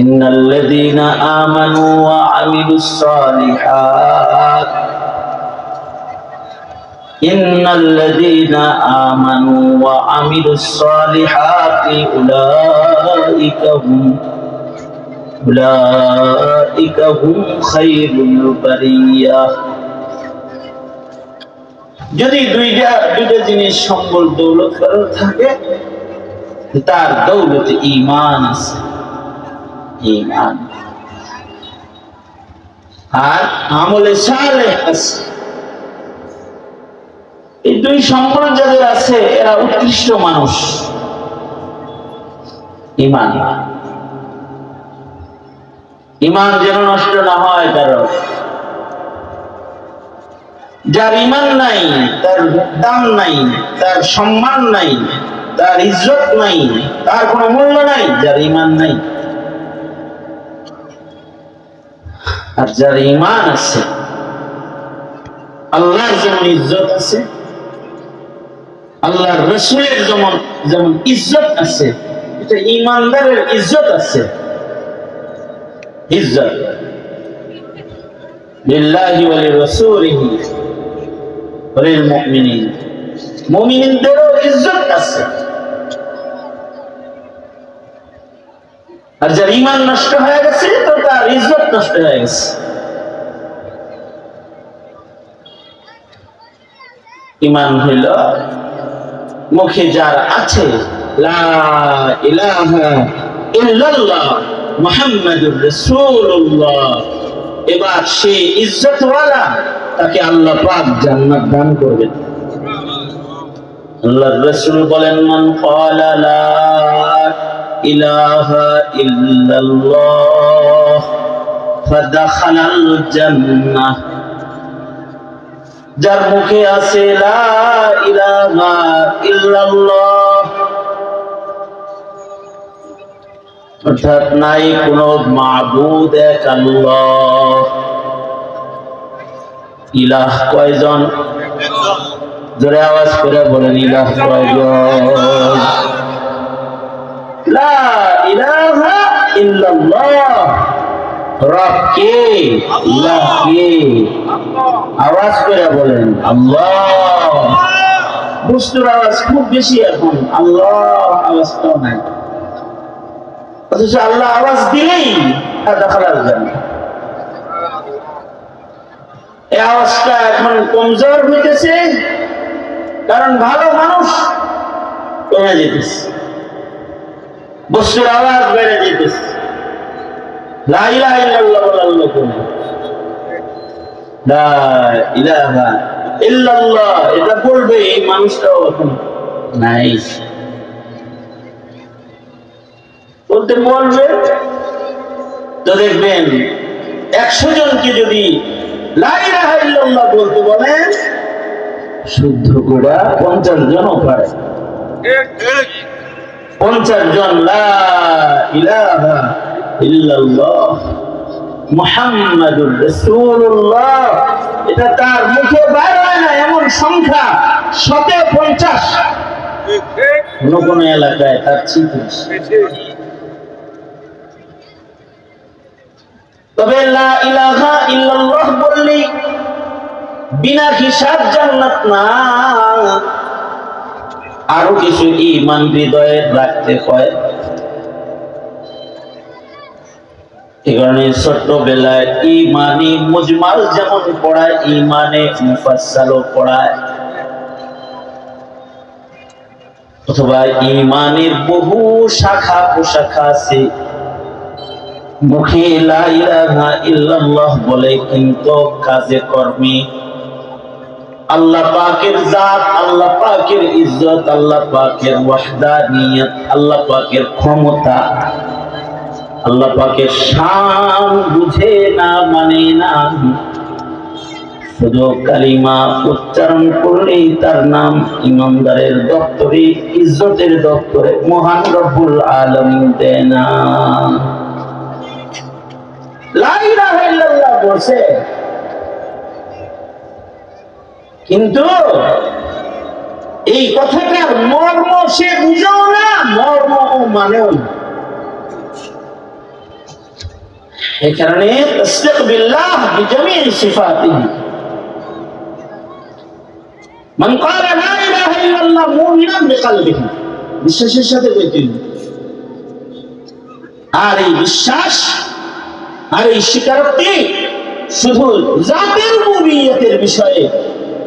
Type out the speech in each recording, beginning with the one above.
ইন্নাল্লাযীনা আমানু ওয়া আমিলুস সালিহাত ইন্নাল্লাযীনা আমানু ওয়া আমিলুস সালিহাতি উলাইকা হুম খায়রুল বারিয়াহ। যদি দুইটা জিনিস সম্বল দৌলত কারোর থাকে, তার দৌলতে ঈমান আছে, ঈমান আর আমলে সালেহ আছে। এই দুই সম্বল যাদের আছে এরা উৎকৃষ্ট মানুষ। ঈমান যেন নষ্ট না হয় কারো। যার ঈমান নাই তার দাম নাই, তার সম্মান নাই, তার ইজ্জত নাই, তার কোনো মূল্য নাই যার ঈমান নাই। আর যার ঈমান আছে, আল্লাহর যেমন ইজ্জত আছে, আল্লাহর রাসূলের যেমন ইজ্জত আছে, এটা ঈমানদারের ইজ্জত আছে। ইজ্জত লিল্লাহি ওয়া লিরাসূলিহি ওয়া লিল মুমিনিন, মুমিনদেরও ইজ্জত আছে। আর যার ঈমান নষ্ট হয়ে গেছে তো তার ইজ্জত নষ্ট হয়ে গেছে। ঈমান হইল মুখে যার আছে লা ইলাহা ইল্লাল্লাহ মুহাম্মাদুর রাসূলুল্লাহ, এবার সে ইজ্জতওয়ালা, তাকে আল্লাহ পাক জান্নাত দান করবেন। আল্লাহর রাসূল বলেন, মান ক্বালা লা ইলাহা ইল্লাল্লাহ ফাদাখালাল জান্নাহ। যার মুখে আছে লা ইলাহা ইল্লাল্লাহ, অর্থাৎ নাই কোন মাবুদ এক আল্লাহ। ইলাহ কয়জন? জোরে আওয়াজ করে বলেন, ইলাহ কয়জন? লা ইলাহা ইল্লাল্লাহ। রব কে? ইলাহ কে? আওয়াজ করে বলেন, আল্লাহ। বস্তুর আওয়াজ খুব বেশি এখন, আল্লাহ আওয়াজটা নাই। অথচ আল্লাহ আওয়াজ দিলেই দাখালাল জান্নাহ। এই আওয়াজটা এখন কমজোর হইতেছে, কারণ ভালো মানুষ কমে যেতেছে, বস্তুর আওয়াজ বেড়ে যেতেছে। লা ইলাহা ইল্লাল্লাহ বলার লোক নেই। লা ইলাহা ইল্লাল্লাহ এটা বলবে এই মানুষটাও এখন নাই। বলতে বলবে তো দেখবেন 100 জনকে যদি লা ইলাহা ইল্লাল্লাহ বলতে বলেন, শুদ্ধ করে 50 জনও পারে। 50 জন লা ইলাহা ইল্লাল্লাহ মুহাম্মাদুর রাসূলুল্লাহ এটা তার মুখে বাইর হয় না, এমন সংখ্যা 150। কোন কোন এলাকায় তার চিকিৎস। তবে লা ইলাহা ইল্লাল্লাহ বললি বিনা হিসাব জান্নাত না, আরো কিছু ঈমান হৃদয়ে রাখতে হয়। এই কারণে ছোট্টবেলায় ঈমানি মুজমাল যেমন পড়ায়, ঈমানে মুফাসসালও পড়ায়, অথবা ঈমানের বহু শাখা প্রশাখা আছে। মুখে লা ইলাহা ইল্লাল্লাহ বলে কিন্তু কাজে কর্মে আল্লাহ পাকের জাত, আল্লাহ পাকের ইজ্জত, আল্লাহ পাকের ওয়াহদানিয়ত, আল্লাহ পাকের ক্ষমতা, আল্লাহ পাকের শান বুঝে না, মানে না। শুধু কালিমা উচ্চারণ করলেই তার নাম ইমানদারের দপ্তরে, ইজ্জতের দপ্তরে মহান রব্বুল আলামিন দেয় না। লা ইলাহা ইল্লাল্লাহ বলছে, কিন্তু এই কথাটার মর্ম সে বুঝেও না, মর্ম মানেও না। এই কারণে তাসদিক বিল্লাহ বিজামি সিফাতিহি, মান ক্বালা লা ইলাহা ইল্লাল্লাহ মুমিনান বিকলবিহি, বিশ্বাসের সাথে কইতে। আর এই বিশ্বাস আর এই স্বীকারোক্তি শুধু জাতের রুবুবিয়্যতের বিষয়ে,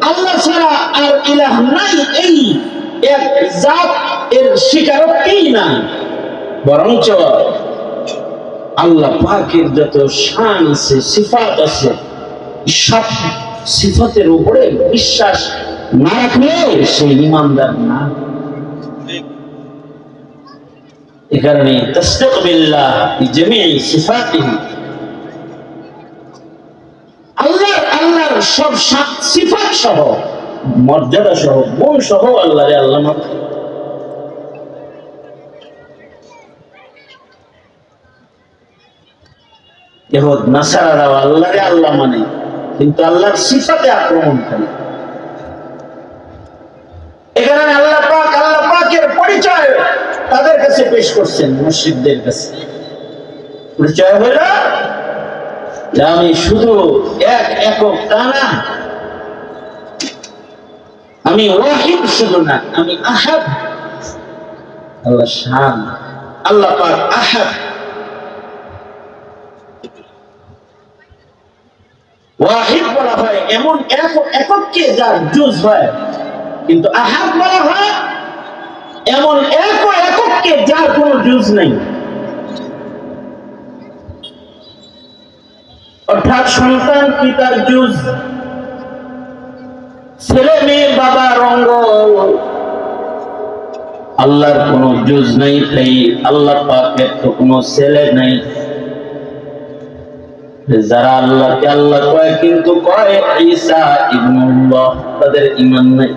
আল্লাহ ছাড়া আর ইলাহ নাই এই এক জাত এর স্বীকারোক্তি না, বরঞ্চ আল্লাহ পাকের যত শান আছে, সিফাত আছে, সব সিফাতের উপরে বিশ্বাস না রাখলে সে ঈমানদার না। এই কারণে তাসদিক বিল্লাহ বিজামিই সিফাতিহি, আল্লাহর সব সিফাত সহ, মর্যাদা সহ, গুণ সহ আল্লাহরে আল্লাহ মানে। ইহুদ নাসারারাও আল্লাহরে আল্লাহ মানে, কিন্তু আল্লাহর সিফাতে আক্রমণ করে। এখানে আল্লাহ পাকের পরিচয় তাদের কাছে পেশ করছেন, মুশরিকদের কাছে। পরিচয় হলো যে আমি শুধু একক তা না, আমি ওয়াহিদ শুধু না, আমি আহাদ। আল্লাহ শান, আল্লাহ পাক আহাদ। ওয়াহিদ বলা হয় এমন এককে যার জুজ হয়, কিন্তু আহাদ বলা হয় এমন এককে যার কোনো জুজ নেই। অর্থাৎ সন্তান পিতার জুজ, ছেলে মেয়ে বাবার অঙ্গ, আল্লাহর কোনো জুজ নেই। তাই আল্লাহ পাকের তো কোনো ছেলে নেই। যারা আল্লাহকে আল্লাহ কয় কিন্তু কয় ঈসা ইবনুল্লাহ, তাদের ঈমান নাই।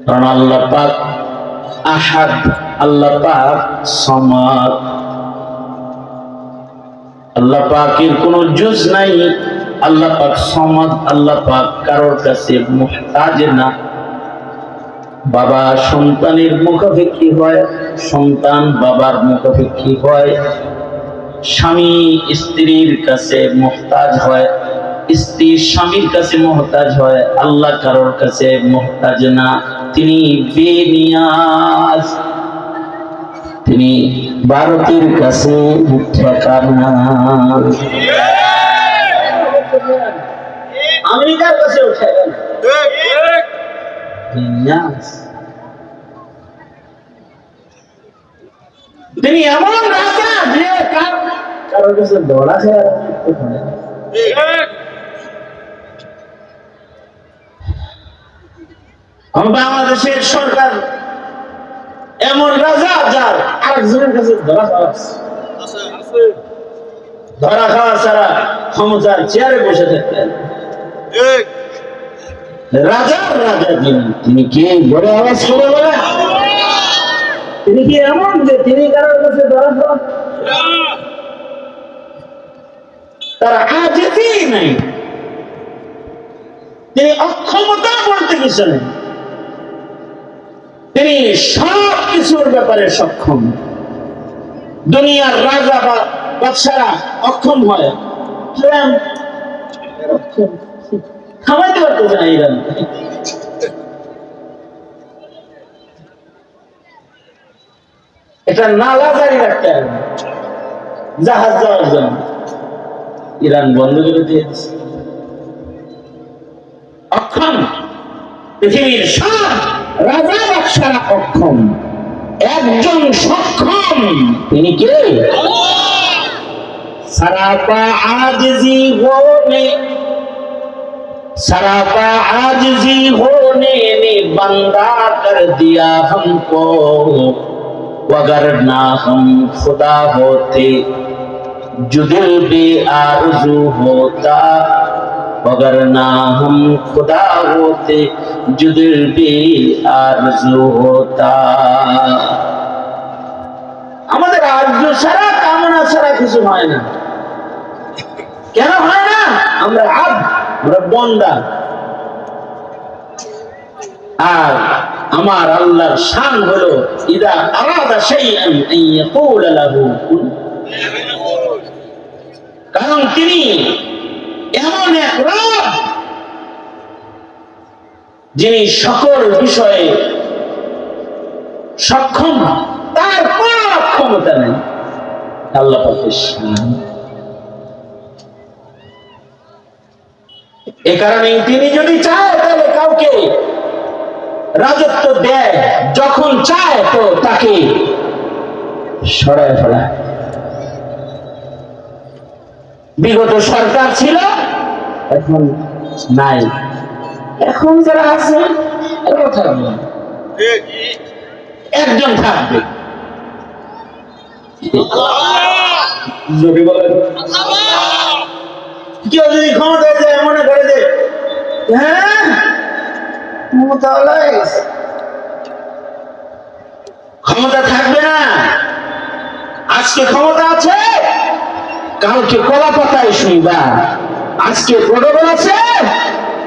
কারণ আল্লাহ পাক আহাদ, আল্লাহ পাক সামাদ, আল্লাহ পাকের কোনো জুজ নাই। আল্লাহ পাক সামাদ, আল্লাহ পাক কারোর কাছে মুহতাজ না। বাবা সন্তানের মুখাপেক্ষী হয়, সন্তান বাবার মুখাপেক্ষী হয়, স্বামী স্ত্রীর কাছে মুহতাজ হয়, স্ত্রী স্বামীর কাছে মুহতাজ হয়। আল্লাহ কারোর কাছে মুহতাজ না, তিনি বেনিয়াজ, তিনি ভারতের কাছে ঠিকানা, আমেরিকার কাছে তিনি এমন রাজা যে কারোর কাছে দৌড়া খেয়ে বাংলাদেশের সরকার এমন রাজা যার আরেকজনের কাছে ধরা খাওয়া ছাড়া ক্ষমতার চেয়ারে বসে থাকতেন। রাজার রাজা তিনি কি বড় আওয়াজ করে বলেন? তিনি কি এমন যে তিনি কারোর কাছে ধরা খাওয়া, তার আজেতি নাই, তিনি অক্ষমতা বলতে কিছু নেই, তিনি সব কিছুর ব্যাপারে সক্ষম। দুনিয়ার রাজা বা বাদশারা অক্ষম হয়, থামাইতে পারতেছে না ইরান। এটা নালা জারি রাখতে হবে জাহাজ যাওয়ার জন্য, ইরান বন্ধ করে দিয়েছে। অক্ষম, পৃথিবীর সব রাজা বাদশারা অক্ষম, একজন সক্ষম, তিনি কে? सरापा आजिजी होने ने बंदा कर दिया हमको, वगरना हम खुदा होते जो दिल भी आरज़ू होता, वगरना हम खुदा होते जो दिल भी आरज़ू होता। আমাদের আরজু ছাড়া, কামনা ছাড়া কিছু হয় না। কেন হয় না? আমরা আমরা বান্দা। আর আমার আল্লাহর শান হলো ইদা আরাদা শাইআন আন ইয়াকুলা লাহু কুন। কারণ তিনি এমন এক রব যিনি সকল বিষয়ে সক্ষম, তার কোনো ক্ষমতা নেই। আল্লাহ পাকের শান। এ কারণে তিনি যদি চায় তাহলে কাউকে রাজত্ব দেয়, যখন চায় তো তাকে সরায় ফেলায়। বিগত সরকার ছিল, এখন নাই, এখন যারা আছে এরাও থাকবে, একজন থাকবে। যদি বলেন কেউ যদি ক্ষমতা যায় মনে করে যে হ্যাঁ ক্ষমতা থাকবে না, আজকে ক্ষমতা আছে কালকে কলা পাতায় শুইবা, আজকে প্রোটোকল আছে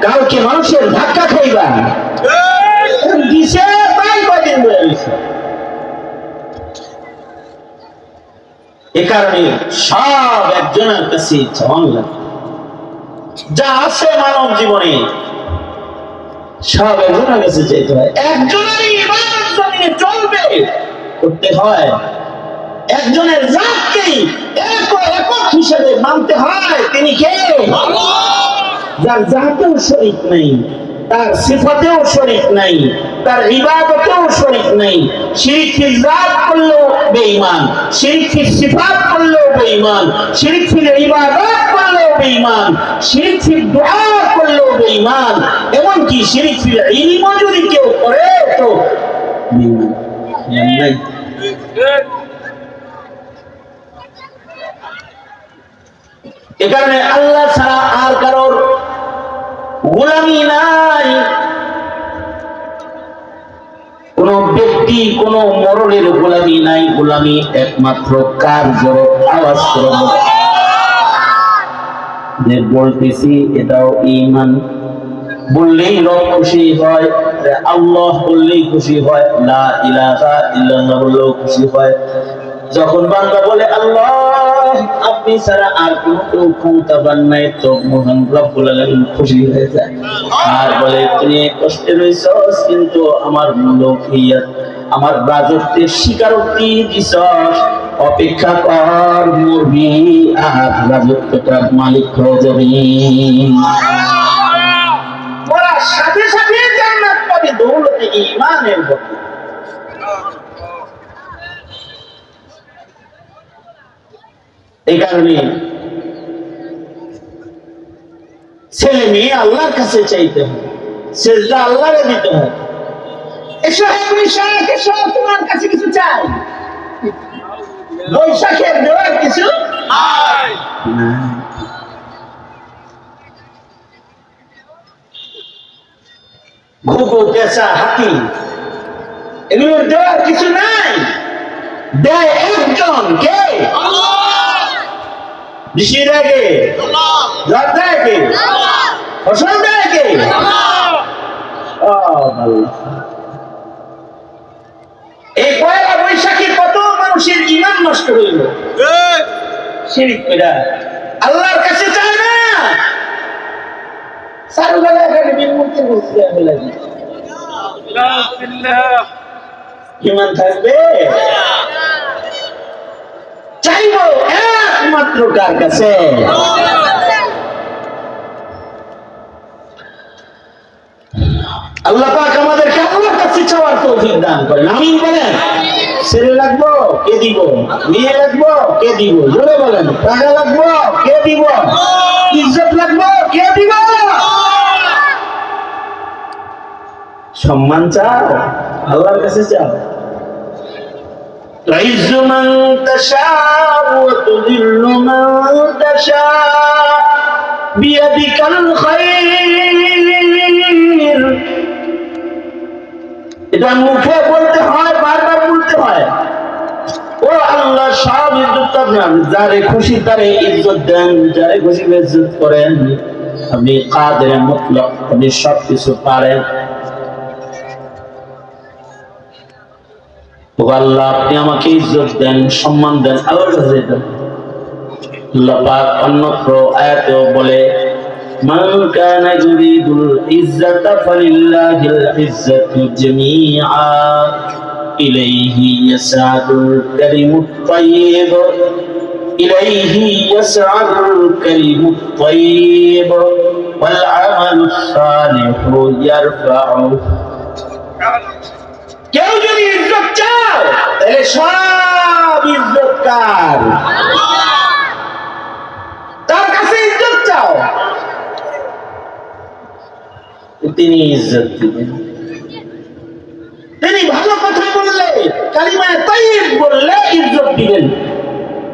কালকে মানুষের ধাক্কা খাইবা। দিছে তাই কদিন হয়ে গেছে। এ কারণে সব একজনের কাছে চাওয়ান লাগে, যা আছে মানব জীবনে সব একজনের কাছে চাইতে হয়। একজনেরই ইবাদত জমিনে চলবে করতে হয়, একজনের জাতকেই একক হিসেবে মানতে হয়। তিনি কে? যার জাতেও শরীক নেই, তার সিফাতেও শরীক নাই, তার ইবাদতেও শরীক নাই। শিরক ফিল জাত করলেও বেঈমান, শিরক ফিল সিফাত করলেও বেঈমান, শিরক ফিল ইবাদত করলেও বেঈমান, শিরক ফিল দুআ করলেও বেঈমান, এমনকি শিরক ফিল ইলমও যদি কেউ করে তো বেঈমান। এ কারণে আল্লাহ ছাড়া আর কারোর গোলামি নাই। কোন ব্যক্তি কোন মরণের গোলামি নাই, গোলামি একমাত্র কার? জোরে আওয়াজ করে যে বলতেছি এটাও ঈমান। বললেই রব খুশি হয়, আল্লাহ বললেই খুশি হয়, লা ইলাহা ইল্লাল্লাহ বললেও খুশি হয়। যখন বান্দা বলে আল্লাহ আপনি ছাড়া আর কেউ ক্ষমতাবান নাই, তো মহান রব্বুল আলামিন খুশি হয়ে যায়। আর বলে তুমি কষ্টে রইছস কিন্তু আমার মুলকিয়াত, আমার রাজত্বের স্বীকারোক্তি দিছস, অপেক্ষা কর মরবি আর রাজত্বটার মালিক হয়ে যাবি। ওরা সাথে সাথে জান্নাত পাবে দৌলতে ঈমানের বদলে। এই কারণে ছেলে মেয়ে আল্লাহর কাছে চাইতে হয়, সেজদা আল্লাহরে দিতে হয়। এসো হে বৈশাখ, এসো তোমার কাছে কিছু চাই। বৈশাখের দেওয়ার কিছু নাই। ঘুঘু, পেঁচা, হাতি এগুলোর দেওয়ার কিছু নাই, দেয় একজন। কে? বৃষ্টি দেয় কে? ঝড় দেয় কে? ফসল দেয় কে? এই পয়লা বৈশাখে কত মানুষের ঈমান নষ্ট হইল শিরক কইরা, আল্লাহর কাছে চায় না। সারুবেলা এখানে বিমূর্তি বলতে লাগে, ঈমান থাকবে? চাইব একমাত্র কার কাছে? আল্লাহ পাক আমাদেরকে আল্লাহর কাছে চাওয়ার তৌফিক দান করেন। আমিন বলেন। ছেলে লাগবো কে দিব, মেয়ে লাগবো কে দিব, জোরে বলেন। টাকা লাগবো কে দিব, ইজ্জত লাগবো কে দিব। সম্মান চাও আল্লাহর কাছে চাও। تعز من تشاء وتذل من تشاء بيدك الخير। এটা মুখে বলতে হয়, বারবার বলতে হয়। ও আল্লাহ সব ইজ্জত আপনার, যারে খুশি তারে ইজ্জত দেন, যারে খুশি বেইজ্জত করেন। আপনি কাদের মুতলক, আপনি সবকিছু পারেন। আল্লাহ আপনি আমাকে ইজ্জত দেন, সম্মান দেন, আল্লাহর কাছে দেন। আল্লাহ পাক অন্যত্র আয়াতে বলে মান কানা ইউরিদুল ইজ্জাতা ফালিল্লাহিল ইজ্জাতু জামিআ ইলাইহি ইয়াসআদুল কালিমুত তাইয়্যিব ইলাইহি ইয়াসআদুল কালিমুত তাইয়্যিব ওয়াল আমালুস সালিহু ইয়ারফাউ। কেউ যদি ইজ্জত চাও তাহলে সব ইজ্জত কার? তার কাছে ইজ্জত চাও, তিনি ইজ্জত দিবেন। তিনি ভালো কথা বললে, কালিমায়ে তাইয়্যিব বললে ইজ্জত দিবেন।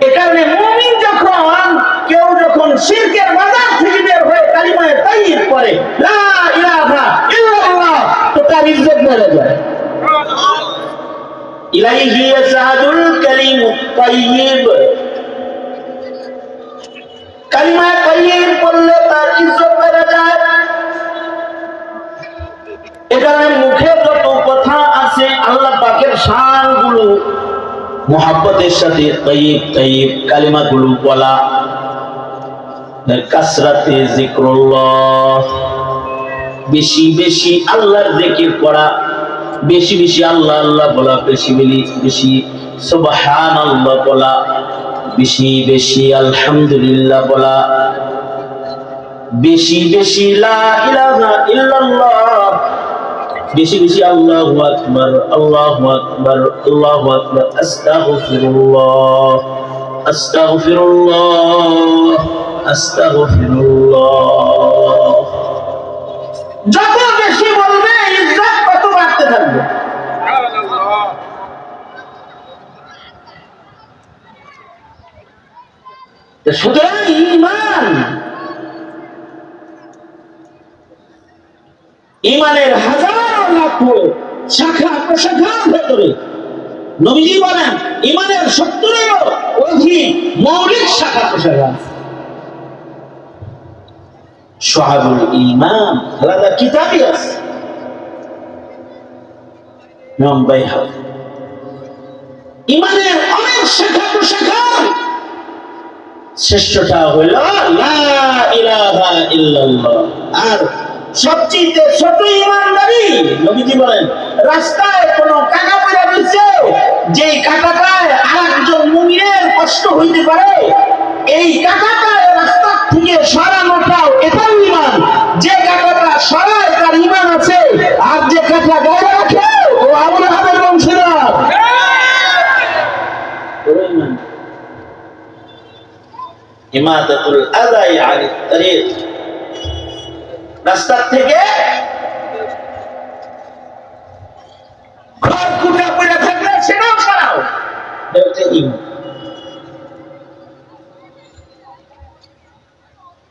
এ কারণে মুমিন কেউ যখন শিরকের বাজার থেকে বের হয়ে কালিমায়ে তাইয়্যিব পড়ে, লা ইলাহা ইল্লাল্লাহ, তো তার ইজ্জত বেড়ে যায়। ইলাইহি ইয়াসআদুল কালিমুত তাইয়্যিব, কালিমায়ে তাইয়্যিব পড়লে তার ইজ্জত বেড়ে যায়। এ কারণে মুখে যত কথা আছে আল্লাহ পাকের শানগুলো মুহাব্বতের সাথে তাইয়্যিব তাইয়্যিব কালিমাগুলো বলা। কাসরাতে যিকরুল্লাহ, বেশি বেশি আল্লাহর জিকির করা, বেশি বেশি আল্লাহ আল্লাহ বলা, বেশি বেশি সুবহানাল্লাহ বলা, বেশি বেশি আলহামদুলিল্লাহ বলা, বেশি বেশি লা ইলাহা ইল্লাল্লাহ, বেশি বেশি আল্লাহু আকবার আল্লাহু আকবার আল্লাহু আকবার, আস্তাগফিরুল্লাহ আস্তাগফিরুল্লাহ আস্তাগফিরুল্লাহ। যত বেশি বলবে ইজ্জত তত বাড়তে থাকবে। সুতরাং ঈমানের হাজার লাখো শাখা প্রশাখার ভেতরে নবীজি বলেন ঈমানের 70-এরও অধিক মৌলিক শাখা প্রশাখা। শুআবুল ঈমান আলাদা কিতাবই আছে, ইমাম বাইহাকী। ঈমানের অনেক শাখা প্রশাখা, শ্রেষ্ঠটা হইল লা ইলাহা ইল্লাল্লাহ। আর সবচেয়ে ছোট ঈমানদারি নবীজি বলেন রাস্তায় কোন কাটা পড়ে গেছে, যে কাটাটায় আরেকজন মুমিনের কষ্ট হইতে পারে, এই কাটাটা রাস্তা থেকে সরানোটাও এটাও ঈমান। যে কাটাটা সরায় তার ঈমান আছে, আর যে কাটা গায়ে রাখে ও আবু লাহাবের বংশধর। ইমাদাতুল আযাই আনিত তারিক, রাস্তা থেকে ঘর কুটা পড়ে থাকলে সেটাও সরাও, এটা ঈমান।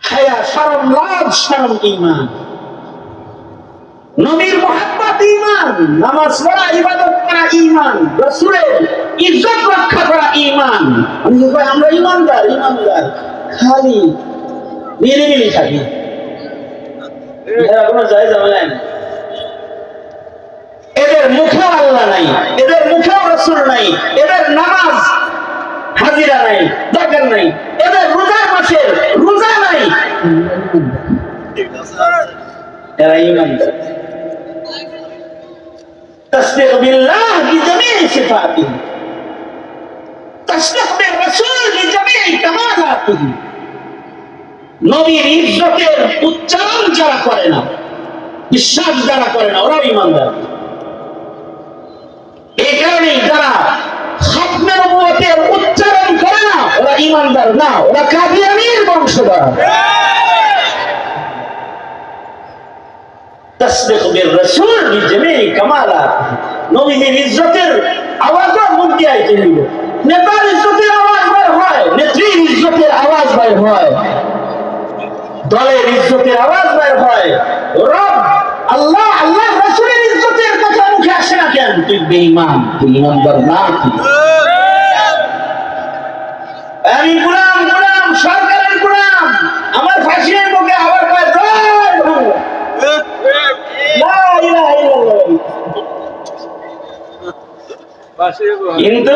হায়া শরম লাজ শরম ঈমান, নবীর মুহাব্বত ঈমান, নামাজ পড়া ইবাদত করা ঈমান, রাসূলের ইজ্জত রক্ষা করা ঈমান। আমরা ঈমানদার ঈমানদার খালি নিরিবিলি থাকি, এরা কোনো জায়েজ ঝামেলা নাই। এদের মুখেও আল্লাহ নাই, এদের মুখেও রাসূল নাই, এদের নামাজ হাজিরা নাই, দরকার নাই, এদের রোজার মাসের রোজা নাই, এরা ঈমানদার। তাসদীক বিল্লাহ বিজামিই সিফাতিহি, তাসদীক বির রাসূল বিজামিই কামালাতিহি। নবীর ইজ্জতের উচ্চারণ যারা করে না, বিশ্বাস যারা করে না, ওরা ঈমানদার। এই কারণে যারা খাতমে নবুয়তের উচ্চারণ করে না, ওরা ঈমানদার না, ওরা কাদিয়ানীর বংশধর। তাসদীক বির রাসূল বিজামিই কামালাতিহি, নবীর ইজ্জতের আওয়াজও মুখ দিয়ে আইতে দিব। নেতার ইজ্জতের আওয়াজ বের হয়, নেত্রীর ইজ্জতের আওয়াজ বের হয়, দলের ইজ্জতের আওয়াজ বের হয়। রব আল্লাহ আল্লাহ রাসূলের ইজ্জতের কথা মুখে আসে না কেন? তুই বেঈমান, তুই ঈমানদার না। আমি গোলাম গোলাম সরকারের গোলাম, আমার ফাঁসির মুখে আবার কয় লা ইলাহা ইল্লাল্লাহ। কিন্তু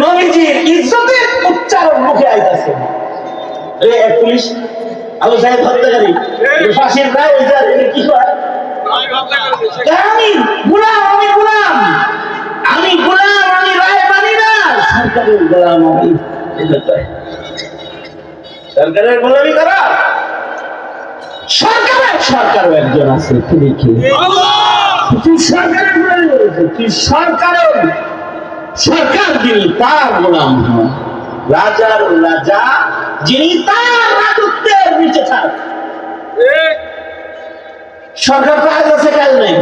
নবীজির ইজ্জতের উচ্চারণ মুখে আইতাছে। এক পুলিশ আবু সাহেব হত্যাকারী ফাঁসির রায় হয়েছে, কি হয় আমি গোলাম, আমি গোলাম, আমি গোলাম, আমি রায় মানি না, সরকারের গোলাম আমি। সরকারের গোলামি করা, সরকারও একজন আছে, তুই কি তুই সরকারের গোলামি করেছে? তুই সরকারের সরকার যিনি তার গোলাম হয়, রাজার রাজা যিনি তার রাজত্বের নিচে থাক। সরকার তো আজ আছে কাল নেই।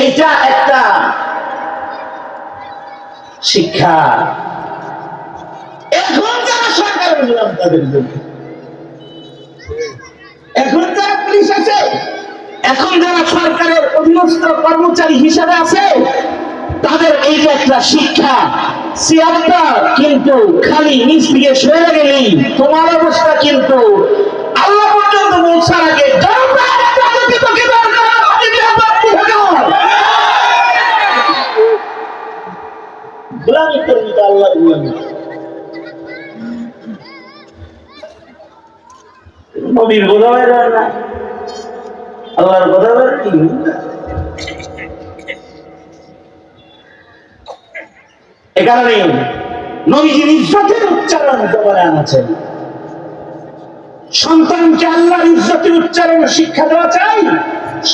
এইটা একটা শিক্ষা এখন যারা সরকারের গোলাম তাদের জন্য। এখন যারা পুলিশ আছে, এখন যারা সরকারের অধীনস্থ কর্মচারী হিসেবে আছে, তাদের এইটা একটা শিক্ষা। সিয়ারটা কিন্তু খালি নিচ দিয়ে সরে গেলেই তোমার অবস্থা কিন্তু আল্লাহ পর্যন্ত পৌঁছার আগে গোলামি করবি তো আল্লাহ গোলামি। নবীর গোলামের না, আল্লাহর গোলামের কি? এ কারণে নবীজির ইজ্জতের উচ্চারণ জবানে আনাছেন। সন্তানকে আল্লাহর ইজ্জতের উচ্চারণ শিক্ষা দেওয়া চাই,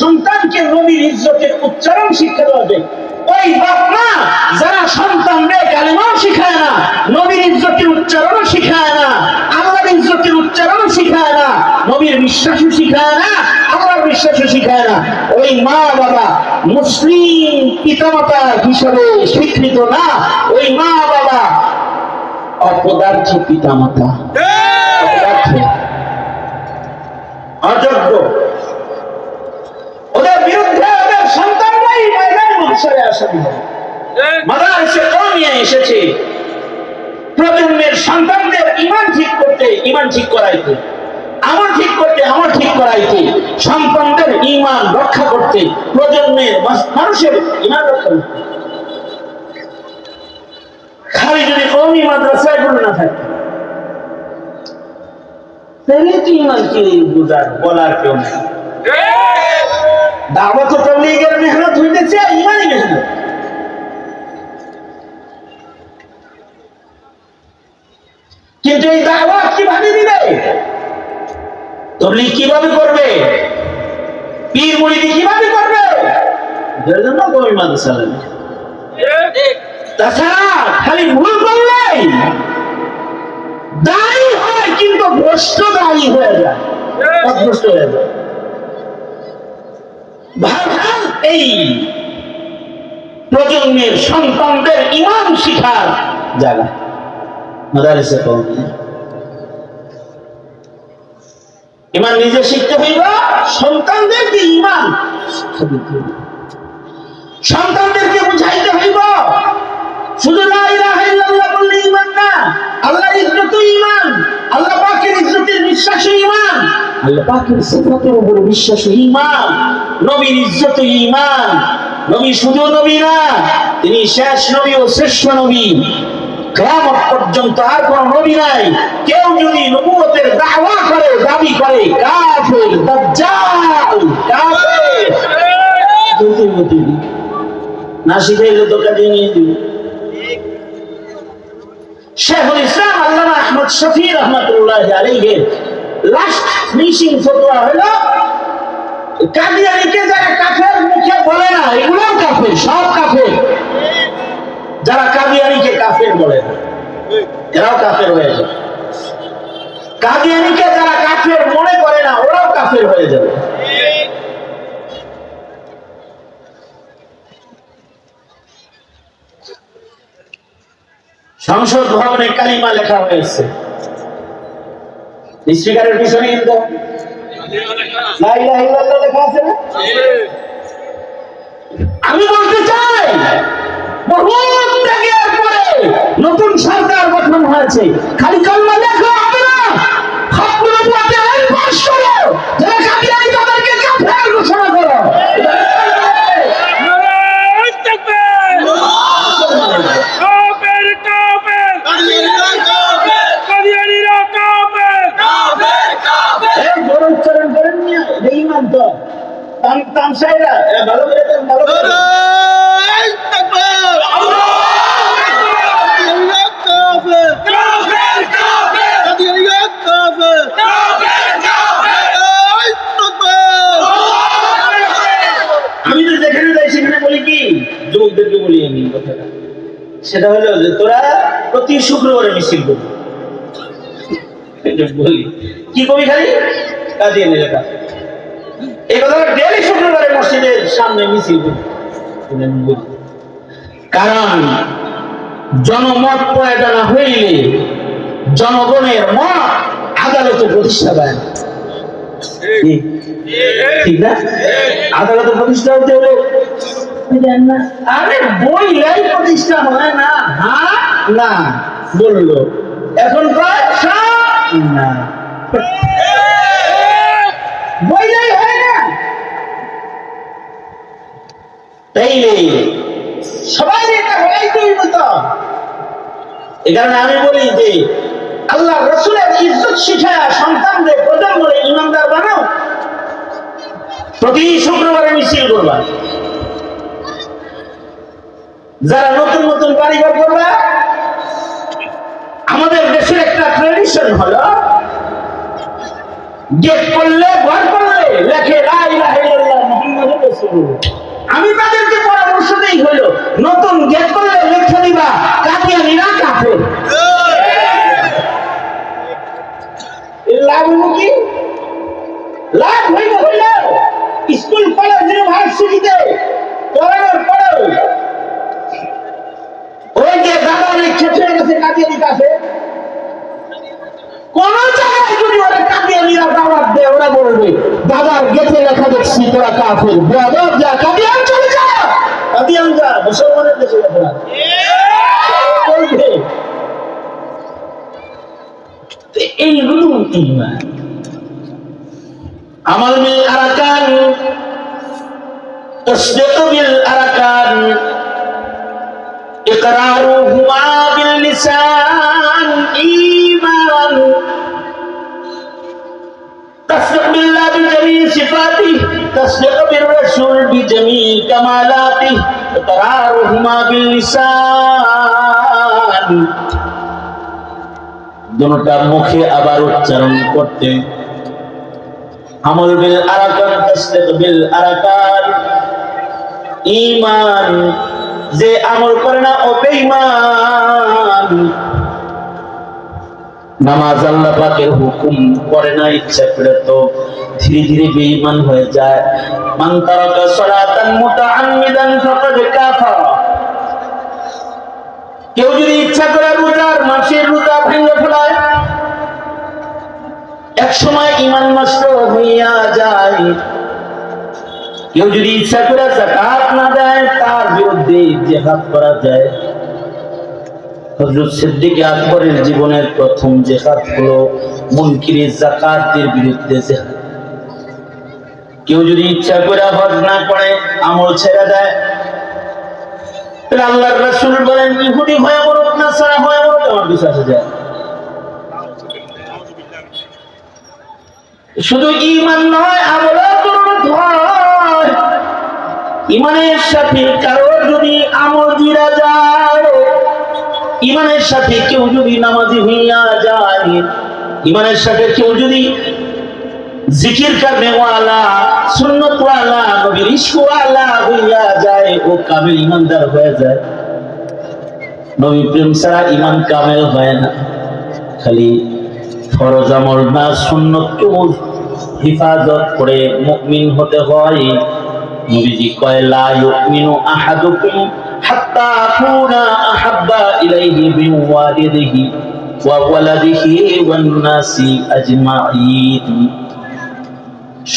সন্তানকে নবীর ইজ্জতের উচ্চারণ শিক্ষা দেওয়া চাই। ওই বাপ মা যারা সন্তানদের কালেমাও শিখায় না, নবীর ইজ্জতের উচ্চারণও শিখায় না, আল্লাহর ইজ্জতের উচ্চারণও শিখায় না, নবীর বিশ্বাসও শিখায় না, আল্লাহর বিশ্বাসও শিখায় না, ওই মা বাবা মুসলিম পিতামাতা হিসেবে স্বীকৃত না, ওই মা বাবা অপদার্থ পিতামাতা, অযোগ্য। ওদের বিরুদ্ধে ওদের সন্তানরাই ময়দানে মহশরে আসামি হবে। মাদ্রাসা কওমিয়া এসেছে প্রজন্মের সন্তানদের ঈমান ঠিক করতে, ঈমান ঠিক করাইতে, আমল ঠিক করতে, আমল ঠিক করাইতে, সন্তানদের ঈমান রক্ষা করতে, প্রজন্মের মানুষের ঈমান রক্ষা করতে। খালি যদি কওমি মাদ্রাসায় গুলো না থাকে তাহলে কি ঈমান কি বুঝার বলার কেউ নেই। দাওয়াত ও তাবলীগের মেহনত হইতেছে ঈমানি মেহনত। কিন্তু এই দাওয়াত কিভাবে দিবে, তাবলীগ কিভাবে করবে, পীর মুরিদি কিভাবে করবে, এর জন্য কওমি মাদ্রাসা লাগে। তাছাড়া খালি ভুল করলেই দায়ী হয়, কিন্তু ভ্রষ্ট দায়ী হয়ে যায়, অভ্রষ্ট হয়ে যায়। ভাবলাম এই প্রজন্মের সন্তানদের ঈমান শিখার জায়গা মাদ্রাসা কওমিয়া। ঈমান নিজে শিখতে হইব, সন্তানদেরকে ঈমান শিক্ষা দিতে হইব, সন্তানদেরকে বুঝাইতে হইব শুধু লা ইলাহা ইল্লাল্লাহ বললে ঈমান না, আল্লাহর ইজ্জতই ঈমান, আল্লাহ পাকের ইজ্জতের বিশ্বাসই ঈমান, আল্লাহ পাকের সিফাতের উপর বিশ্বাসই ঈমান, নবীর ইজ্জতই ঈমান। নবী শুধু নবী না, তিনি শেষ নবী ও শ্রেষ্ঠ নবী। কিয়ামত পর্যন্ত আর কোন নবী নাই। কেউ যদি নবুয়তের দাওয়া করে, দাবি করে, কাফের, দাজ্জাল, কাফের। যদি না শিখাইলে তো কাজে নিয়ে দিবে। শেখুল ইসলাম আল্লামা আহমদ শফী রাহমাতুল্লাহি আলাইহি লাস্ট ফিনিশিং ফতোয়া হলো কাদিয়ানীকে যারা কাফের মুখে বলে না, এগুলোও কাফের, সব কাফের। যারা কাদিয়ানীকে কাফের বলে না, এরাও কাফের হয়ে যাবে। কাদিয়ানীকে যারা কাফের মনে করে না, ওরাও কাফের হয়ে যাবে। সংসদ ভবনে কালিমা লেখা হয়েছে, স্পিকারের পিছনে কিন্তু লা ইলাহা ইল্লাল্লাহ লেখা আছে না? আমি বলতে চাই বহুত ত্যাগের পরে নতুন সরকার গঠন হয়েছে, খালি কালিমা লেখা হবে না, খতম নবুয়তের আইন পাস করো, যারা কাদিয়ানী তাদেরকে কাফের ঘোষণা করো। বলি আমি কথাটা, সেটা হলো যে তোরা প্রতি শুক্রবারে মিছিল করবি। বলি কি কবি খালি কাঁদিয়ে নিলে এই কথাটা ডেলি শুক্রবারে মসজিদের সামনে মিছিল করবি। কারণ জনমত প্রয়োজন হইলে জনগণের মত আদালতে প্রতিষ্ঠা পায় না, ঠিক না? আদালতে প্রতিষ্ঠা হতে হলে আরে বইলাই প্রতিষ্ঠা হয় না, হ্যাঁ না বললো এখন না বইলাই হয় না। তাইলে সবাই এটা হলেই তৈরি হতো। এই কারণে আমি বলি যে আল্লাহ রসুলের ইজ্জত শিখায় সন্তানদের প্রজন্মরে ইমানদার বানাও। প্রতি শুক্রবারে মিছিল করবা, যারা নতুন নতুন কারিগর করবা। আমাদের দেশের একটা ট্রেডিশন হলো গেট করলে ঘর করলে লেখে লা ইলাহা ইল্লাল্লাহ মুহাম্মাদুর রাসূলুল্লাহ। আমি তাদেরকে পরামর্শ দেই হলো নতুন গেট করলে লেখা দিবা কাদিয়ানীরা কাফের। লাভ হলো কি? লাভ হইল স্কুল কলেজ ইউনিভার্সিটিতে পড়ানোর পরেও ওই যে দাদা লেখা ছেড়ে গেছে কাদিয়ানী কাফের। কোন জায়গায় যদি ওরা কাদিয়ানীরা দাওয়াত দেয় ওরা বলবে দাদার গেটে লেখা দেখছি তোরা কাফের, বেয়াদব যা কাদিয়ান চলে যা, কাদিয়ান যা, মুসলমানের দেশে যাবে না বলবে। এইগুলো ঈমান। আমাল বিল আরকান তাসদীক বিল আরকান ইকরারুহুমা বিল লিসান ঈমান। تصدق بالله بجميع صفاته، تصدق بالرسول بجميع كمالاته، اقرارهما باللسان। দুটোটা মুখে আবার উচ্চারণ করতে। আমল বিল আরকান তাসদীক বিল আরকান, ঈমান যে আমল করে না ও বেঈমান। নামাজ আল্লাহ পাকের হুকুম করে না ইচ্ছা করে তো ধীরে ধীরে বেঈমান হয়ে যায়। মান তারাকা সালাতান মুতাআম্মিদান ফাকাদ কাফারা। কেউ যদি ইচ্ছা করে রোজার মাসের রোজা ভেঙে ফেলায় এক সময় ঈমান নষ্ট হইয়া যায়। কেউ যদি ইচ্ছা করে যাকাত না দেয় তার বিরুদ্ধে জিহাদ করা যায়। হযরত সিদ্দিক আকবরের জীবনের প্রথম জিহাদ হলো মুনকিরে যাকাতের বিরুদ্ধে জিহাদ। কেউ যদি ইচ্ছা করে হজ না করে আমল ছেড়ে দেয় তাহলে আল্লাহর রাসূল বলেন ইহুদি হয়ে মরুক নাসারা হয়ে মরুক আমার কিছু আসে যায়। শুধু ঈমান নয় আমলও করতে হয়। ঈমানের সাথে কারো যদি আমল জিরা যায়, ঈমানের সাথে কেউ যদি নামাজি হইয়া যায়, ঈমানের সাথে কেউ যদি জিকির করনে ওয়ালা সুন্নাত ওয়ালা নবীর ইশক ওয়ালা হইয়া যায় ও কামিল ঈমানদার হয়ে যায়। নবী প্রেম ছাড়া ঈমান কামিল হয় না। খালি ফরজ আমল না সুন্নাতকেও হিফাজত করে মুমিন হতে হয়। নবীজি কয় লা ইউমিনু আহাদুকুম হাত্তা আকুনা আহাব্বা ইলাইহি মিন ওয়ালিদিহি ওয়া ওয়ালাদিহি ওয়ান নাসি আজমাইন।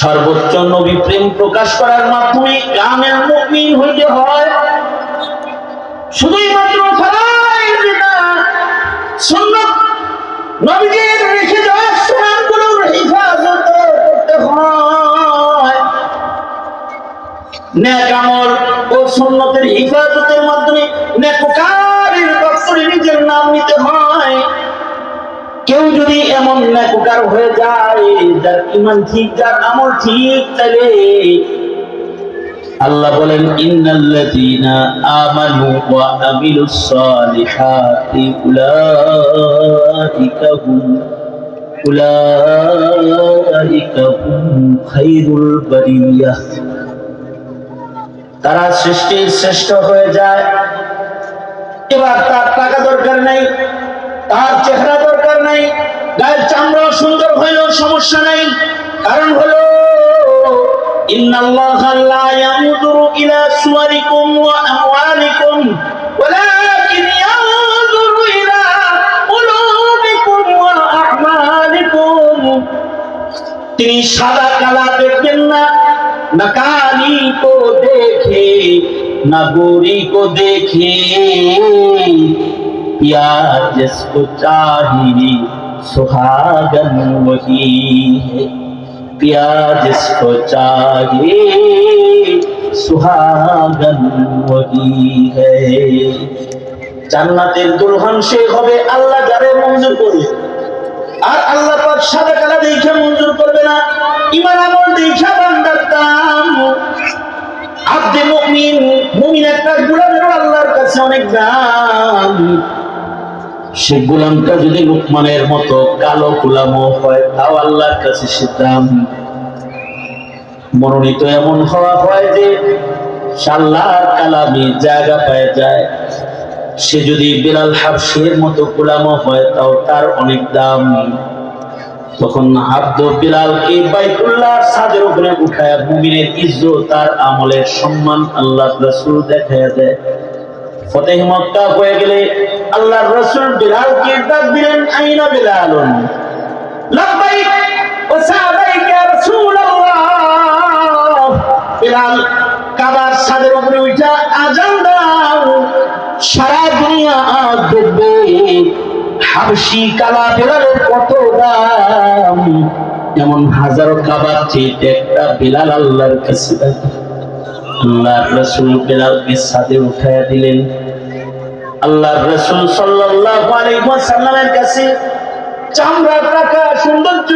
সর্বোচ্চ নবী প্রেম প্রকাশ করার মাধ্যমে কামেল মুমিন হইতে হয়। শুধুই মাত্র ফরজ না, সুন্নাত নবীজির রেখে যাওয়া সুন্নাতগুলোর হিফাজত করতে হয়। নেক আমল ও সুন্নতের হিফাজতের মাধ্যমে নেককারের দপ্তরে নিজের নাম নিতে হয়। কেউ যদি এমন নেককার হয়ে যায় যার ঈমান ঠিক, যার আমল ঠিক, তাহলে আল্লাহ বলেন ইন্নাল্লাযীনা আমানু ওয়া আমিলুস সালিহাতি উলাইকা হুম খায়রুল বারিয়াহ। তারা সৃষ্টির শ্রেষ্ঠ হয়ে যায়। এবার তার টাকা দরকার নাই, তার চেহারা দরকার নাই, গায়ের চামড়া সুন্দর হইলেও সমস্যা নাই। কারণ হলো ইন্নাল্লাহা লা ইয়ানজুরু ইলা সুওয়ারিকুম ওয়া আমওয়ালিকুম ওয়ালাকিন ইয়ানজুরু ইলা কুলুবিকুম ওয়া আ'মালিকুম। তিনি সাদা কালা দেখবেন না, না কালি কো দেখে না गोरी को देखे, प्यार जिसको चाहिए सुहागन वही है, प्यार जिसको चाहिए सुहागन वही है। জান্নাতের দুলহান সে হবে আল্লাহ যারে মঞ্জুর করবে। আর আল্লাহ পাক সাদা কালা দেখে মঞ্জুর করবে না, ঈমান আমল দেখে বান্দার দাম। আব্দে মুমিন, মুমিন একটা গোলামের আল্লাহর কাছে অনেক দাম। সে গোলামটা যদি লুকমানের মতো কালো গোলামও হয় তাও আল্লাহর কাছে সে দাম। মনোনীত এমন হওয়া হয় যে আল্লাহর কালামে জায়গা পায় যায়। সে যদি বিলাল হাবশীর মতো গোলামও হয় তাও তার অনেক দাম। তখন আব্দ বিলালকে বাইতুল্লাহর ছাদের উপরে উঠায় মুমিনের ইজ্জত আর আমলের সম্মান আল্লাহর রাসূল দেখায় দেয়। ফতেহ মক্কা হয়ে গেলে আল্লাহর রাসূল বিলালকে ডাক দিলেন, আইনা বিলালুন? লাব্বাইক ওয়া সা'দাইক ইয়া রাসূলুল্লাহ। বিলাল কাবার ছাদের উপরে উঠা আযান দাও, সারা দুনিয়া দেখবে হাবশী কালা বিলালের কত দাম। এমন হাজারো কাবার চেয়ে একটা বিলাল আল্লাহর কাছে। আল্লাহর রাসূল বিলালকে ছাদে উঠায়া দিলেন। আল্লাহর রাসূল সাল্লাল্লাহু আলাইহি ওয়াসাল্লামের কাছে চামড়া, টাকা, সৌন্দর্য,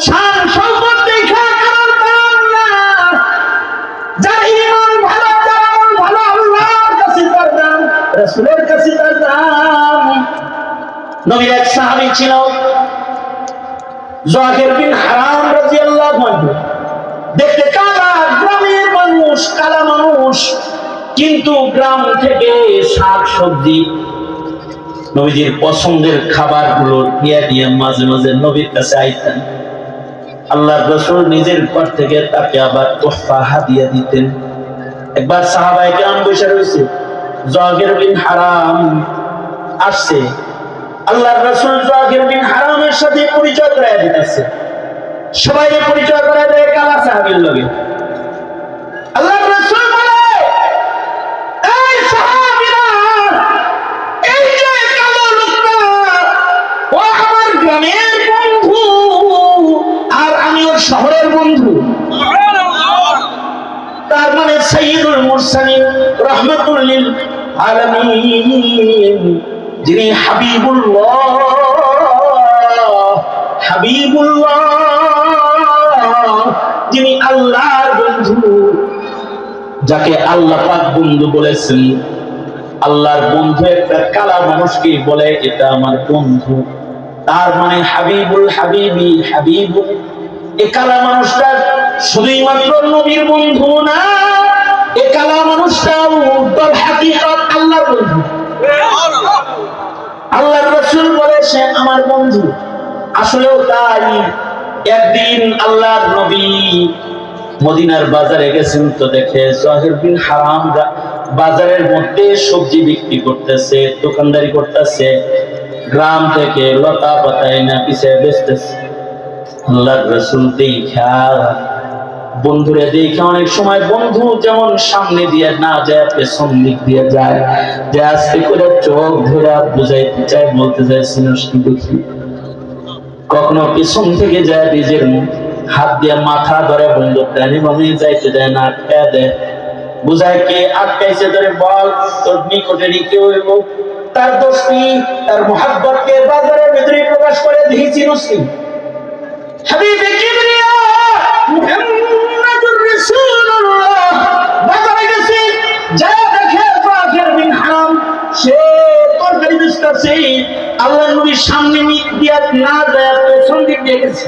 শান সম্পদ দেখা কারণ দাম না। যার ঈমান ভালো, যার আমল ভালো, আল্লাহর কাছে তার দাম, রাসূলের কাছে তার দাম। নবীর এক সাহাবী ছিল যাহির বিন হারাম রাদিয়াল্লাহু আনহু। দেখতে কালা, গ্রামের মানুষ, কালা মানুষ, কিন্তু গ্রাম থেকে শাক সবজি নবীজির পছন্দের খাবারগুলো নিয়ে নিয়ে মাঝে মাঝে নবীর কাছে আইতেন। আল্লাহর রাসূল নিজের ঘর থেকে তাকে আবার তোহফা হাদিয়া দিতেন। একবার সাহাবায়ে কেরাম বসে রয়েছে, যাহির বিন হারাম আসছে। আল্লাহর রাসূল যাহির বিন হারামের সাথে পরিচয় করায় দিতেছে। সবাই পরিচয় করায় দেয় কালা সাহাবীর লগে। আল্লাহর রাসূল বলে, এই সাহাবীরা, এই যে কালো লোকটা ও আমার গ্রামের বন্ধু আর আমি ওর শহরের বন্ধু। তার মানে সাইয়্যিদুল মুরসালিন রাহমাতুল লিল আলামিন, যিনি হাবিবুল্লাহ, যিনি আল্লাহর বন্ধু, যাকে আল্লাহ পাক বন্ধু বলেছেন। আল্লাহর বন্ধু একটা কালা মানুষকে বলে এটা আমার বন্ধু। তার মানে হাবিবুল হাবিবি হাবিবুল। এই কালা মানুষটা শুধুই মাত্র নবীর বন্ধু না, এই কালা মানুষটাও দল হাকিকত আল্লাহর বন্ধু। আল্লাহর রাসূল বলে সে আমার বন্ধু। আসলেও তাই। একদিন আল্লাহর নবী মদিনার বাজারে গেছেন, তো দেখে যাহির বিন হারাম বাজারের মধ্যে সবজি বিক্রি করতেছে, দোকানদারি করতেছে। গ্রাম থেকে লতা পাতা এনে পিছিয়ে বেচতেছে। আল্লাহর রাসূল দেখা, বন্ধুরে দেখে, অনেক সময় বন্ধু যেমন সামনে দিয়ে না যায় পেছন দিক দিয়ে যায়, যে আস্তে করে চোখ ধরে বুঝাইতে চায়, বলতে চায় সিনস কি দেখি। কখনো পিছন থেকে যায় নিজের হাত দিয়ে মাথা ধরে বন্ধু প্রাণী ভাবে যাইতে দেয় না, আটকায় দেয়। বুঝায় কে আটকাইছে, ধরে বল তোর নিকটেরই কেউ হইব। তার দোস্তি, তার মুহাব্বতকে বাজারের ভিতরে প্রকাশ করে দিয়েছি মুসলিম। হাবিবে কিবরিয়া মুহাম্মাদুর রাসূলুল্লাহ বাজারে গেছে, যা দেখে যাহির বিন হারাম সে তরকারি বেচতেছে। আল্লাহর নবীর সামনে দিয়া না যায় পেছন দিক দিয়ে গেছে।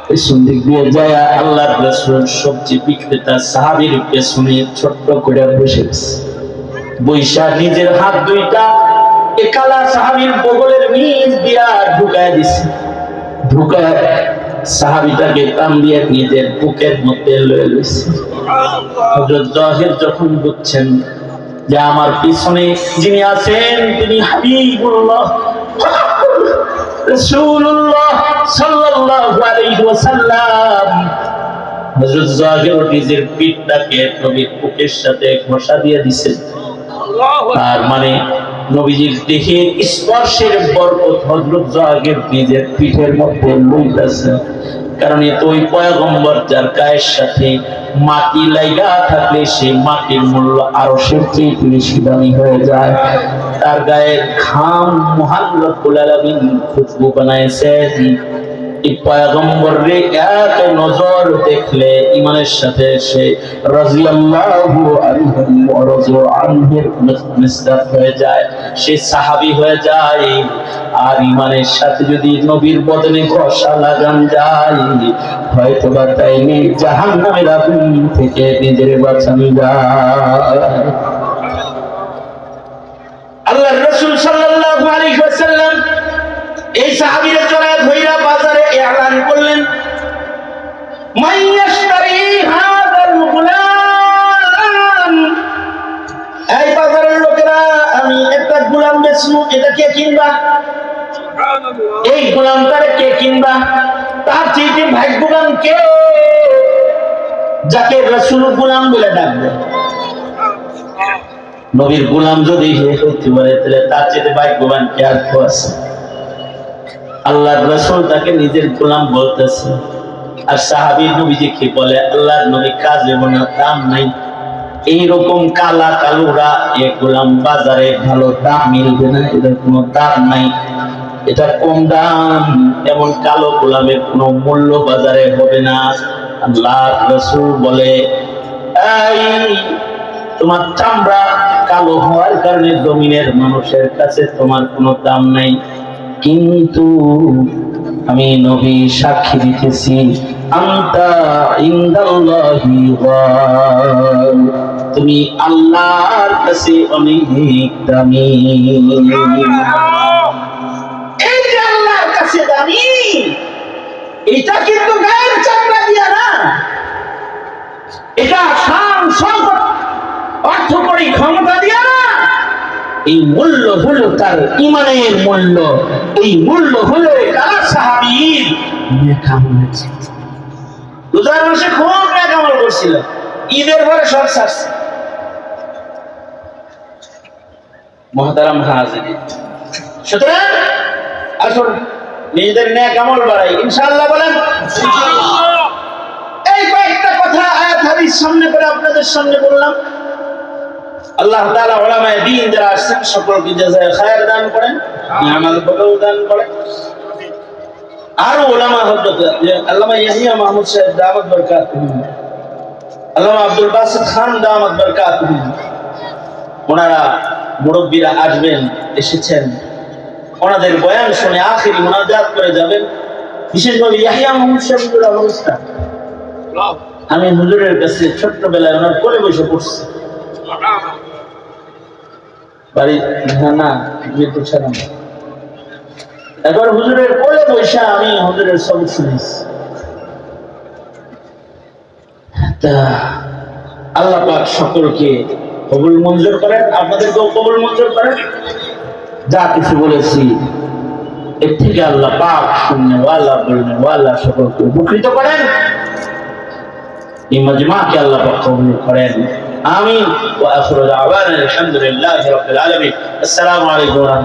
পেছন দিক দিয়ে যায় আল্লাহর রাসূল সবজি বিক্রেতা সাহাবীর পেছনে ছোট্ট করে বসে বৈশা নিজের হাত দুইটা একালা সাহাবীর বগলের নিচ দিয়া ঢুকায় দিছে, ঢুকায় সাহাবীটাকে টান দিয়ে নিজের বুকের মধ্যে লয়ে গেছে। হযরত জাহির যখন বুঝছেন যে আমার পিছনে যিনি আছেন তিনি হাবিবুল্লাহ রাসূলুল্লাহ সাল্লাল্লাহু আলাইহি ওয়াসাল্লাম, হযরত জাহির নিজের পিঠটাকে নবীর বুকের সাথে ঘষা দিয়ে দিয়েছেন। তার মানে নবীজির দেহের স্পর্শের বরকত হযরত জাহির নিজের পিঠের মধ্যে লইতেছে। কারণ এত ওই পয়গম্বর যার গায়ের সাথে মাটি লাগা থাকলে সেই মাটির মূল্য আরো সবচেয়ে বেশি দামি হয়ে যায়। তার গায়ের ঘাম মহান রব্বুল আলামিন খুশবু বানাইছেন। এই পয়গম্বরে এক নজর দেখলে ইমানের সাথে সে রাদিয়াল্লাহু আনহু ওয়া রাযু আনহুর মিসদাক হয়ে যায়, সে সাহাবী হয়ে যায়। আর ইমানের সাথে যদি নবীর বদনে ঘষা লাগান যায় হয়তো বা তাইলে জাহান্নামের আগুন থেকে নিজের বাঁচানো যায়। আল্লাহর রাসূল সাল্লাল্লাহু আলাইহি ওয়াসাল্লাম এই সাহাবীরা চড়া ধইরা বাজারে এলান করলেন, মাইয়াশতারি হাযাল গুলাম, এই বাজারের লোকেরা আমি একটা গোলাম বেচবো, এটা কে কিনবা? এই গোলামটারে কে কিনবা? তার চেয়ে ভাগ্যবান কে যাকে রাসূল গোলাম বলে ডাকবে। নবীর গোলাম যদি হতে পারে তাহলে তার চেয়ে ভাগ্যবান কে আর কেউ আছে? আল্লাহর রাসূল তাকে নিজের গোলাম বলতেছে। আর সাহাবী নবীজিকে বলে আল্লাহর নবী কাজে না দাম নাই, এইরকম কালা কালুরা এ গোলাম বাজারে ভালো দাম মিলবে না, এটার কোনো দাম নাই, এটা কম দাম, এমন কালো গোলামের কোনো মূল্য বাজারে হবে না। আল্লাহর রাসূল বলে এই তোমার চামড়া কালো হওয়ার কারণে জমিনের মানুষের কাছে তোমার কোনো দাম নাই, কিন্তু আমি নবী সাক্ষী দিতেছি আনতা ইনদাল্লাহি গাল, তুমি আল্লাহর কাছে অনেক দামি। এই যে আল্লাহর কাছে দামি, এটা কিন্তু গায়ের চামড়া দিয়া না, এটা শান সম্পদ অর্থকরী ক্ষমতা দিয়া না, এই মূল্য হলো তার ইমানের মূল্য, এই মূল্য হলো কারা সাহাবীর নেকামল। রোজার মাসে খুব নেকামল করছিল, ঈদের পরে সব ছাড়ছে। মুহতারাম হাজিরিন, সুতরাং আসুন নিজেদের নেকামল বাড়াই ইনশাআল্লাহ। বলেন ইনশাআল্লাহ। এই কয়েকটা কথা আয়াত হাদিস সামনে করে আপনাদের সামনে বললাম। আল্লাহ তাআলা উলামায়ে দ্বীন যারা আছেন সকলকে জাযায়ে খায়ের দান করেন, নিয়ামাল বদল দান করেন। আর উলামা হযরত আল্লামা ইয়াহিয়া মাহমুদ সাহেব দামাত বরকাতুহু, আল্লামা আব্দুল বাসিত খান দামাত বরকাতুহু, ওনারা মুরব্বিরা আসবেন, এসেছেন, ওনাদের বয়ান শুনে আখিরি মুনাজাত করে যাবেন। বিশেষভাবে ইয়াহিয়া মাহমুদ সাহেবের অবস্থা আমি হুজুরের কাছে ছোট্টবেলায় ওনার কোলে বসে পড়ছি, বাড়ি না মৃত্যু ছাড়া একবার হুজুরের কোলে বৈশা আমি হুজুরের সবক শুনেছি। তা আল্লাহ পাক সকলকে কবুল মঞ্জুর করেন, আপনাদেরকেও কবুল মঞ্জুর করেন। যা কিছু বলেছি এর থেকে আল্লাহ পাক শুননে ওয়ালা বলনে ওয়ালা সকলকে উপকৃত করেন। এই মাজমাকে আল্লাহ পাক কবুল করেন। আমিন। ওয়া আখিরু দাওয়ানা আলহামদুলিল্লাহি রাব্বিল আলামিন। আসসালামু আলাইকুম।